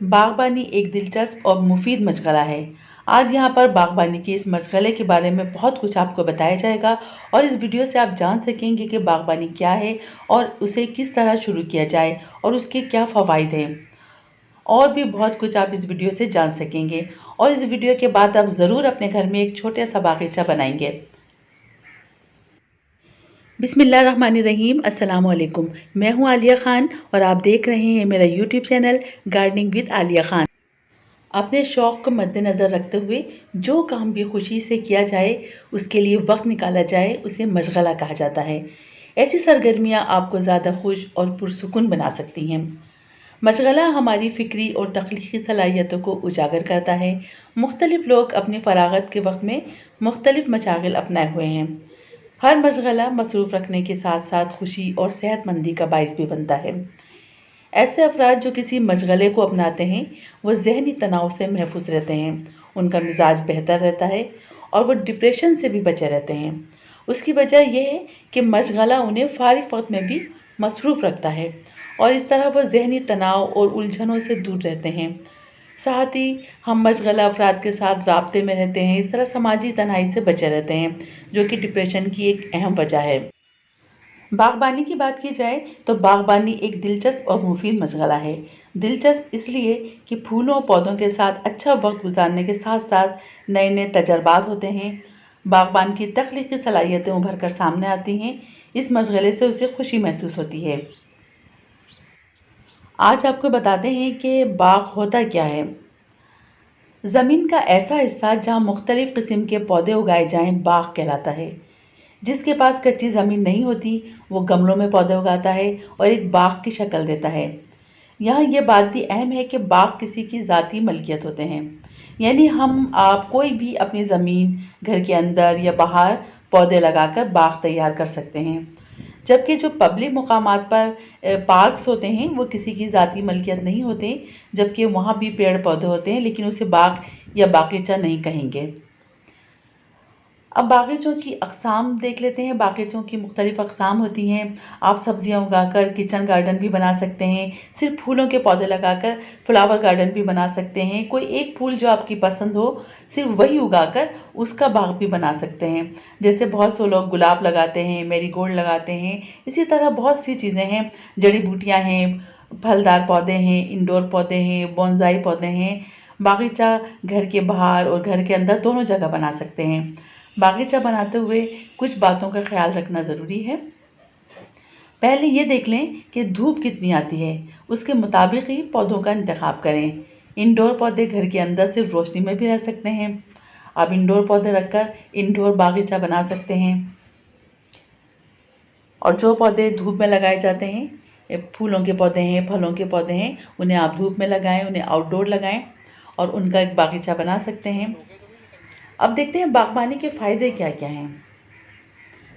बागबानी एक दिलचस्प और मुफीद मशगला है। आज यहाँ पर बागबानी के इस मशगले के बारे में बहुत कुछ आपको बताया जाएगा और इस वीडियो से आप जान सकेंगे कि बागबानी क्या है और उसे किस तरह शुरू किया जाए और उसके क्या फ़वाइद हैं। और भी बहुत कुछ आप इस वीडियो से जान सकेंगे और इस वीडियो के बाद आप ज़रूर अपने घर में एक छोटा सा बागीचा बनाएंगे। बिस्मिल्लाहिर्रहमानिर्रहीम, अस्सलाम वालेकुम। मैं हूँ आलिया ख़ान और आप देख रहे हैं मेरा YouTube channel gardening with Alia Khan. अपने शौक़ को मद्देनज़र रखते हुए जो काम भी खुशी से किया जाए, उसके लिए वक्त निकाला जाए, उसे मशगला कहा जाता है। ऐसी सरगर्मियाँ आपको ज़्यादा खुश और पुरसुकून बना सकती हैं। मशगला हमारी फ़िक्री और तख्लीक़ी सलाहियतों को उजागर करता है। मुख्तलिफ़ लोग अपनी फ़राग़त के वक्त में मुख्तलिफ़ मशागिल अपनाए हुए हैं। हर मशगला मसरूफ़ रखने के साथ साथ खुशी और सेहतमंदी का बाइस भी बनता है। ऐसे अफराद जो किसी मशगले को अपनाते हैं वो ज़हनी तनाव से महफूज रहते हैं, उनका मिजाज बेहतर रहता है और वो डिप्रेशन से भी बचे रहते हैं। उसकी वजह यह है कि मशगला उन्हें फ़ारिग वक्त में भी मसरूफ़ रखता है और इस तरह वो ज़हनी तनाव और उलझनों से दूर रहते हैं। साथ ही हम मशगला अफराद के साथ राब्ते में रहते हैं, इस तरह समाजी तन्हाई से बचे रहते हैं, जो कि डिप्रेशन की एक अहम वजह है। बागबानी की बात की जाए तो बागबानी एक दिलचस्प और मुफीद मशगला है। दिलचस्प इसलिए कि फूलों और पौधों के साथ अच्छा वक्त गुजारने के साथ साथ नए नए तजर्बात होते हैं। बागबान की तख्लीकी सलाहियतें उभर कर सामने आती हैं। इस मशगले से उसे खुशी महसूस होती है। आज आपको बताते हैं कि बाग होता क्या है। ज़मीन का ऐसा हिस्सा जहाँ मुख्तलिफ़ किस्म के पौधे उगाए जाएं बाग कहलाता है। जिसके पास कच्ची ज़मीन नहीं होती वो गमलों में पौधे उगाता है और एक बाग की शक्ल देता है। यहाँ ये बात भी अहम है कि बाग किसी की ज़ाती मलकियत होते हैं, यानी हम आप कोई भी अपनी ज़मीन, घर के अंदर या बाहर पौधे लगाकर बाग तैयार कर सकते हैं। जबकि जो पब्लिक मुकामात पर पार्क्स होते हैं वो किसी की ज़ाती मलकियत नहीं होते, जबकि वहाँ भी पेड़ पौधे होते हैं लेकिन उसे बाग या बागीचा नहीं कहेंगे। अब बागीचों की अक़साम देख लेते हैं। बागीचों की मुख्तलिफ़ अक़साम होती हैं। आप सब्ज़ियाँ उगाकर किचन गार्डन भी बना सकते हैं। सिर्फ फूलों के पौधे लगाकर फ्लावर गार्डन भी बना सकते हैं। कोई एक फूल जो आपकी पसंद हो सिर्फ वही उगाकर उसका बाग भी बना सकते हैं। जैसे बहुत से लोग गुलाब लगाते हैं, मैरीगोल्ड लगाते हैं। इसी तरह बहुत सी चीज़ें हैं, जड़ी बूटियाँ हैं, फलदार पौधे हैं, इंडोर पौधे हैं, बोनसाई पौधे हैं। बागीचा घर के बाहर और घर के अंदर दोनों जगह बना सकते हैं। बागीचा बनाते हुए कुछ बातों का ख्याल रखना ज़रूरी है। पहले ये देख लें कि धूप कितनी आती है, उसके मुताबिक ही पौधों का इंतखाब करें। इंडोर पौधे घर के अंदर सिर्फ रोशनी में भी रह सकते हैं। आप इंडोर पौधे रखकर इंडोर बागीचा बना सकते हैं। और जो पौधे धूप में लगाए जाते हैं, फूलों के पौधे हैं, फलों के पौधे हैं, उन्हें आप धूप में लगाएं, उन्हें आउटडोर लगाएं और उनका एक बागीचा बना सकते हैं। अब देखते हैं बागबानी के फ़ायदे क्या क्या हैं।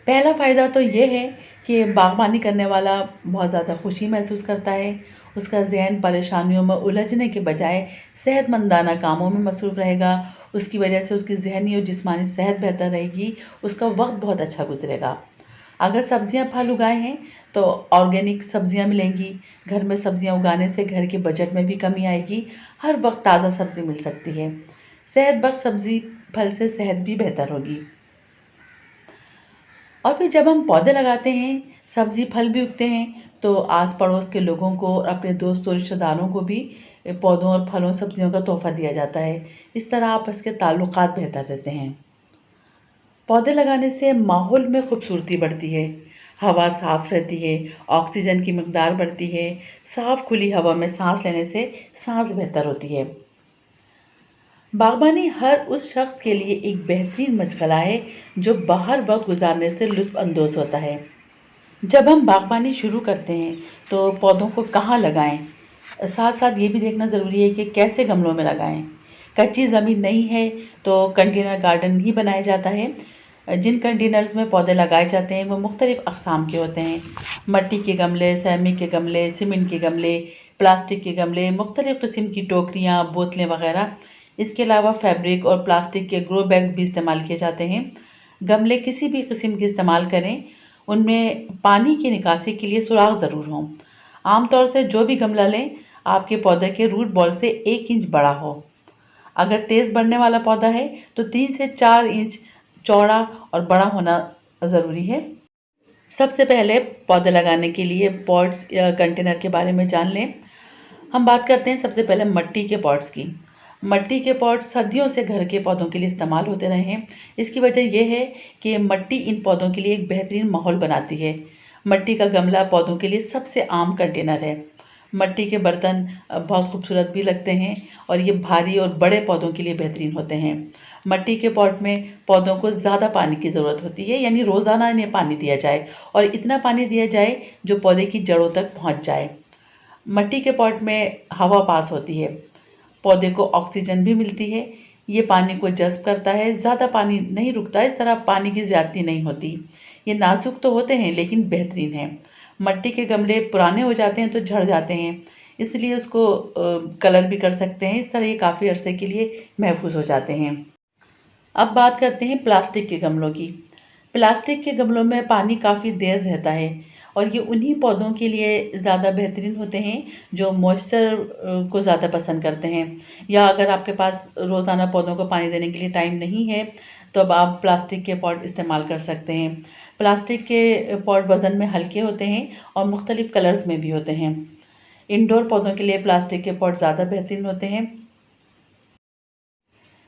पहला फ़ायदा तो ये है कि बागबानी करने वाला बहुत ज़्यादा खुशी महसूस करता है। उसका ज़हन परेशानियों में उलझने के बजाय सेहतमंदाना कामों में मसरूफ़ रहेगा। उसकी वजह से उसकी ज़हनी और जिस्मानी सेहत बेहतर रहेगी। उसका वक्त बहुत अच्छा गुजरेगा। अगर सब्ज़ियाँ फल उगाए हैं तो ऑर्गेनिक सब्ज़ियाँ मिलेंगी। घर में सब्ज़ियाँ उगाने से घर के बजट में भी कमी आएगी। हर वक्त ताज़ा सब्ज़ी मिल सकती है। सेहत बख्श सब्ज़ी फल से सेहत भी बेहतर होगी। और फिर जब हम पौधे लगाते हैं, सब्ज़ी फल भी उगते हैं, तो आस पड़ोस के लोगों को और अपने दोस्तों रिश्तेदारों को भी पौधों और फलों सब्जियों का तोहफ़ा दिया जाता है। इस तरह आपस के ताल्लुकात बेहतर रहते हैं। पौधे लगाने से माहौल में खूबसूरती बढ़ती है, हवा साफ़ रहती है, ऑक्सीजन की मकदार बढ़ती है। साफ़ खुली हवा में सांस लेने से सांस बेहतर होती है। बागबानी हर उस शख्स के लिए एक बेहतरीन मशगला है जो बाहर वक्त गुजारने से लुत्फ़ अंदोज़ होता है। जब हम बागबानी शुरू करते हैं तो पौधों को कहाँ लगाएं, साथ साथ ये भी देखना ज़रूरी है कि कैसे गमलों में लगाएं। कच्ची ज़मीन नहीं है तो कंटेनर गार्डन ही बनाया जाता है। जिन कंटेनर्स में पौधे लगाए जाते हैं वो मुख्तलिफ़ अक़साम के होते हैं। मिट्टी के गमले, सेरामिक के गमले, सीमेंट के गमले, प्लास्टिक के गमले, मुख्तलिफ़ किस्म की टोकरियाँ, बोतलें वग़ैरह। इसके अलावा फैब्रिक और प्लास्टिक के ग्रो बैग्स भी इस्तेमाल किए जाते हैं। गमले किसी भी किस्म के इस्तेमाल करें, उनमें पानी की निकासी के लिए सुराख ज़रूर हों। आमतौर से जो भी गमला लें आपके पौधे के रूट बॉल से 1 इंच बड़ा हो। अगर तेज़ बढ़ने वाला पौधा है तो 3 से 4 इंच चौड़ा और बड़ा होना ज़रूरी है। सबसे पहले पौधे लगाने के लिए पॉट्स या कंटेनर के बारे में जान लें। हम बात करते हैं सबसे पहले मिट्टी के पॉट्स की। मिट्टी के पॉट सदियों से घर के पौधों के लिए इस्तेमाल होते रहे हैं। इसकी वजह यह है कि मिट्टी इन पौधों के लिए एक बेहतरीन माहौल बनाती है। मिट्टी का गमला पौधों के लिए सबसे आम कंटेनर है। मिट्टी के बर्तन बहुत खूबसूरत भी लगते हैं और ये भारी और बड़े पौधों के लिए बेहतरीन होते हैं। मिट्टी के पॉट में पौधों को ज़्यादा पानी की ज़रूरत होती है, यानी रोज़ाना इन्हें पानी दिया जाए और इतना पानी दिया जाए जो पौधे की जड़ों तक पहुंच जाए। मिट्टी के पॉट में हवा पास होती है, पौधे को ऑक्सीजन भी मिलती है। ये पानी को जज़्ब करता है, ज़्यादा पानी नहीं रुकता, इस तरह पानी की ज़्यादती नहीं होती। ये नाजुक तो होते हैं लेकिन बेहतरीन हैं। मिट्टी के गमले पुराने हो जाते हैं तो झड़ जाते हैं, इसलिए उसको कलर भी कर सकते हैं। इस तरह ये काफ़ी अरसे के लिए महफूज हो जाते हैं। अब बात करते हैं प्लास्टिक के गमलों की। प्लास्टिक के गमलों में पानी काफ़ी देर रहता है और ये उन्हीं पौधों के लिए ज़्यादा बेहतरीन होते हैं जो मॉइस्चर को ज़्यादा पसंद करते हैं। या अगर आपके पास रोज़ाना पौधों को पानी देने के लिए टाइम नहीं है तो अब आप प्लास्टिक के पॉट इस्तेमाल कर सकते हैं। प्लास्टिक के पॉट वज़न में हल्के होते हैं और मुख्तलिफ़ कलर्स में भी होते हैं। इंडोर पौधों के लिए प्लास्टिक के पॉट ज़्यादा बेहतरीन होते हैं।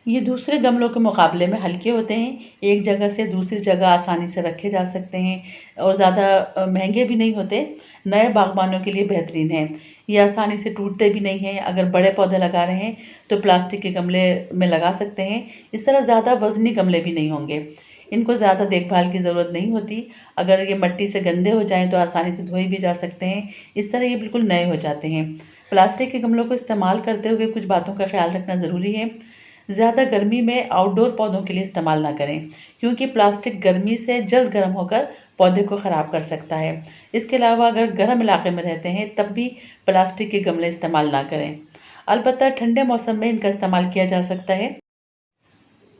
ये दूसरे गमलों के मुकाबले में हल्के होते हैं, एक जगह से दूसरी जगह आसानी से रखे जा सकते हैं और ज़्यादा महंगे भी नहीं होते। नए बागबानों के लिए बेहतरीन है, ये आसानी से टूटते भी नहीं हैं। अगर बड़े पौधे लगा रहे हैं तो प्लास्टिक के गमले में लगा सकते हैं। इस तरह ज़्यादा वज़नी गमले भी नहीं होंगे, इनको ज़्यादा देखभाल की ज़रूरत नहीं होती। अगर ये मिट्टी से गंदे हो जाएँ तो आसानी से धोए भी जा सकते हैं। इस तरह ये बिल्कुल नए हो जाते हैं। प्लास्टिक के गमलों को इस्तेमाल करते हुए कुछ बातों का ख्याल रखना ज़रूरी है। ज़्यादा गर्मी में आउटडोर पौधों के लिए इस्तेमाल ना करें, क्योंकि प्लास्टिक गर्मी से जल्द गर्म होकर पौधे को ख़राब कर सकता है। इसके अलावा अगर गर्म इलाके में रहते हैं तब भी प्लास्टिक के गमले इस्तेमाल ना करें। अलबत्ता ठंडे मौसम में इनका इस्तेमाल किया जा सकता है।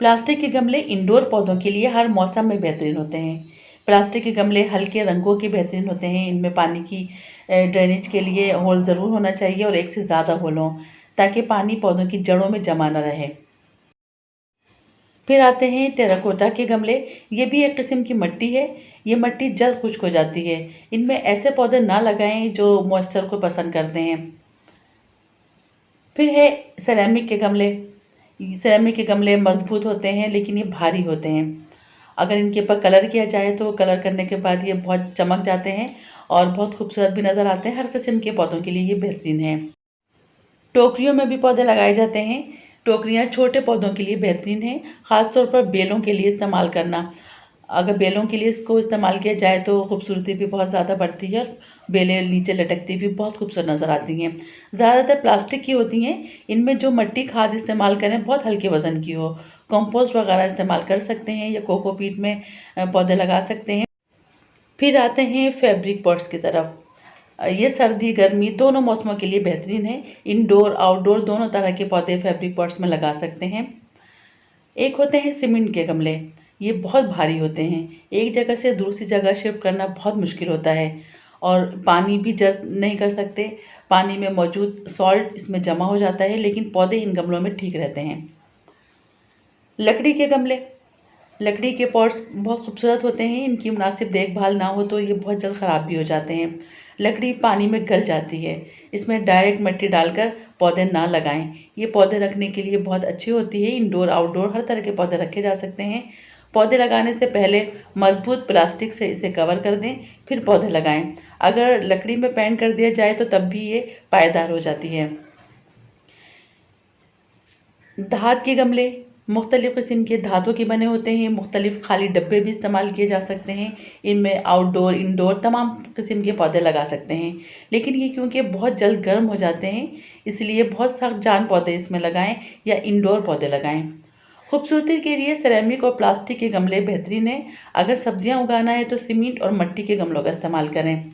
प्लास्टिक के गमले इंडोर पौधों के लिए हर मौसम में बेहतरीन होते हैं। प्लास्टिक के गमले हल्के रंगों के बेहतरीन होते हैं। इनमें पानी की ड्रेनेज के लिए होल ज़रूर होना चाहिए और एक से ज़्यादा होल हों, ताकि पानी पौधों की जड़ों में जमा न रहे। फिर आते हैं टेराकोटा के गमले। ये भी एक किस्म की मिट्टी है। ये मिट्टी जल्द खुश्क हो जाती है। इनमें ऐसे पौधे ना लगाएं जो मॉइस्चर को पसंद करते हैं। फिर है सेरेमिक के गमले। सेरेमिक के गमले मजबूत होते हैं लेकिन ये भारी होते हैं। अगर इनके ऊपर कलर किया जाए तो कलर करने के बाद ये बहुत चमक जाते हैं और बहुत खूबसूरत भी नज़र आते हैं। हर किस्म के पौधों के लिए ये बेहतरीन है। टोकरियों में भी पौधे लगाए जाते हैं। टोकरियाँ छोटे पौधों के लिए बेहतरीन हैं, ख़ास तौर पर बेलों के लिए इस्तेमाल करना। अगर बेलों के लिए इसको इस्तेमाल किया जाए तो खूबसूरती भी बहुत ज़्यादा बढ़ती है और बेलें नीचे लटकती हुई बहुत खूबसूरत नज़र आती हैं। ज़्यादातर प्लास्टिक की होती हैं। इनमें जो मिट्टी खाद इस्तेमाल करें बहुत हल्के वज़न की हो। कंपोस्ट वगैरह इस्तेमाल कर सकते हैं या कोकोपीट में पौधे लगा सकते हैं। फिर आते हैं फैब्रिक पॉट्स की तरफ। ये सर्दी गर्मी दोनों मौसमों के लिए बेहतरीन है। इंडोर आउटडोर दोनों तरह के पौधे फैब्रिक पॉट्स में लगा सकते हैं। एक होते हैं सीमेंट के गमले। ये बहुत भारी होते हैं, एक जगह से दूसरी जगह शिफ्ट करना बहुत मुश्किल होता है और पानी भी जज़्ब नहीं कर सकते। पानी में मौजूद सॉल्ट इसमें जमा हो जाता है, लेकिन पौधे इन गमलों में ठीक रहते हैं। लकड़ी के गमले। लकड़ी के पॉट्स बहुत खूबसूरत होते हैं। इनकी मुनासिब देखभाल ना हो तो ये बहुत जल्द ख़राब भी हो जाते हैं। लकड़ी पानी में गल जाती है। इसमें डायरेक्ट मिट्टी डालकर पौधे ना लगाएं। ये पौधे रखने के लिए बहुत अच्छी होती है। इंडोर आउटडोर हर तरह के पौधे रखे जा सकते हैं। पौधे लगाने से पहले मजबूत प्लास्टिक से इसे कवर कर दें, फिर पौधे लगाएं। अगर लकड़ी में पेंट कर दिया जाए तो तब भी ये पायदार हो जाती है। धात के गमले मुख्तलिफ़ किस्म के धातों के बने होते हैं। मुख्तलिफ़ खाली डब्बे भी इस्तेमाल किए जा सकते हैं। इनमें आउटडोर इंडोर तमाम किस्म के पौधे लगा सकते हैं, लेकिन ये क्योंकि बहुत जल्द गर्म हो जाते हैं इसलिए बहुत सख्त जान पौधे इसमें लगाएं या इंडोर पौधे लगाएं। खूबसूरती के लिए सिरेमिक और प्लास्टिक के गमले बेहतरीन हैं। अगर सब्जियां उगाना है तो सीमेंट और मिट्टी के गमलों का इस्तेमाल करें।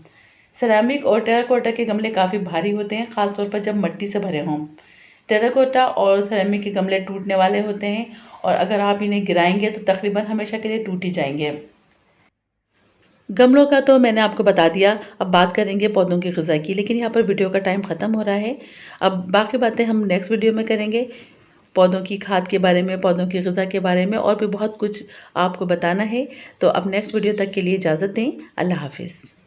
सिरेमिक और टेराकोटा के गमले काफ़ी भारी होते हैं, ख़ासतौर पर जब मिट्टी से भरे हों। टेराकोटा और सिरेमिक के गमले टूटने वाले होते हैं और अगर आप इन्हें गिराएंगे तो तकरीबन हमेशा के लिए टूट ही जाएंगे। गमलों का तो मैंने आपको बता दिया, अब बात करेंगे पौधों की ग़िज़ा की, लेकिन यहाँ पर वीडियो का टाइम ख़त्म हो रहा है। अब बाकी बातें हम नेक्स्ट वीडियो में करेंगे। पौधों की खाद के बारे में, पौधों की ग़िज़ा के बारे में और भी बहुत कुछ आपको बताना है। तो अब नेक्स्ट वीडियो तक के लिए इजाज़त दें। अल्लाह हाफ़िज़।